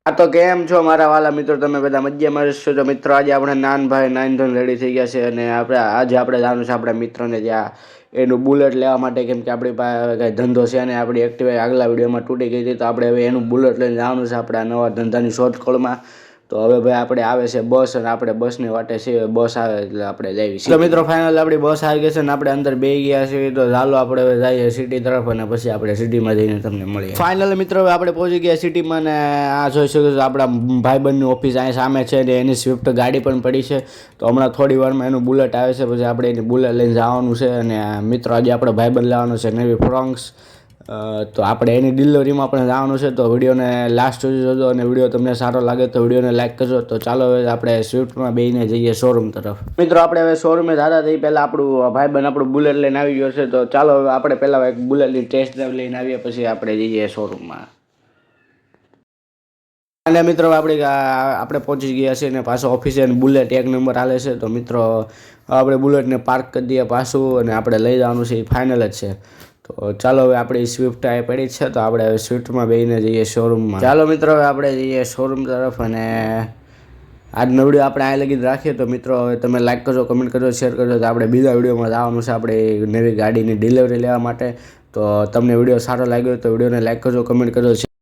આ તો કેમ છો મારા વાલા મિત્રો, તમે બધા મજામાં છો? તો મિત્રો આજે આપણે નાનભાઈ નાઈન ધોન રેડી થઈ ગયા છે અને આજે આપણે જવાનું છે આપણા મિત્રને ત્યાં એનું બુલેટ લેવા માટે, કેમ કે આપણી પાસે કંઈ ધંધો છે અને આપણી એક્ટિવા આગલા વિડીયોમાં તૂટી ગઈ હતી. તો આપણે હવે એનું બુલેટ લઈને જવાનું છે આપણા નવા ધંધાની શોધખોળમાં. તો હવે ભાઈ આપણે આવે છે બસ અને આપણે બસની વાટે છીએ, બસ આવે એટલે આપણે જઈએ છીએ. તો મિત્રો ફાઇનલ આપણી બસ આવી ગઈ છે અને આપણે અંદર બેસી ગયા છીએ. તો ચાલો આપણે હવે જઈએ સિટી તરફ અને પછી આપણે સિટીમાં જઈને તમને મળીએ. ફાઇનલ મિત્રો હવે આપણે પહોંચી ગયા સિટીમાં ને આ જોઈ શકો છો આપણા ભાઈબંધની ઓફિસ અહીં સામે છે ને એની સ્વિફ્ટ ગાડી પણ પડી છે. તો હમણાં થોડી વારમાં એનું બુલેટ આવે છે, પછી આપણે એની બુલેટ લઈને જવાનું છે. અને મિત્રો આજે આપણે ભાઈબંધ લાવવાનો છે નવી ફ્રોન્ક્સ, તો આપણે એની ડિલિવરીમાં પણ જવાનું છે. તો વિડીયોને લાસ્ટ સુધી જોજો અને વિડીયો તમને સારો લાગે તો વિડીયોને લાઈક કરજો. તો ચાલો હવે આપણે સ્વિફ્ટમાં બેસીને જઈએ શોરૂમ તરફ. મિત્રો આપણે હવે શોરૂમે દાદા થઈ પહેલાં આપણું ભાઈબંધ આપણું બુલેટ લઈને આવી ગયો છે. તો ચાલો હવે આપણે પહેલાં એક બુલેટની ટેસ્ટ ડ્રાઈવ લઈને આવીએ, પછી આપણે જઈએ શોરૂમમાં. અને મિત્રો આપણે પહોંચી ગયા છીએ અને પાછો ઓફિસે બુલેટ એક નંબર હાલે છે. તો મિત્રો આપણે બુલેટને પાર્ક કરી દઈએ પાછું અને આપણે લઈ જવાનું છે, એ ફાઇનલ જ છે. તો ચાલો હવે આપણી સ્વિફ્ટ આ પડી છે, તો આપણે હવે સ્વિફ્ટમાં બેસીને જઈએ શોરૂમમાં. ચાલો મિત્રો હવે આપણે જઈએ શોરૂમ તરફ અને આજનો વિડીયો આપણે આ લગી રાખીએ. તો મિત્રો હવે તમે લાઈક કરજો, કમેન્ટ કરજો, શેર કરજો. તો આપણે બીજા વિડીયોમાં જવાનું છે આપણે નવી ગાડીની ડિલિવરી લેવા માટે. તો તમને વિડીયો સારો લાગ્યો તો વિડીયોને લાઈક કરજો, કમેન્ટ કરજો.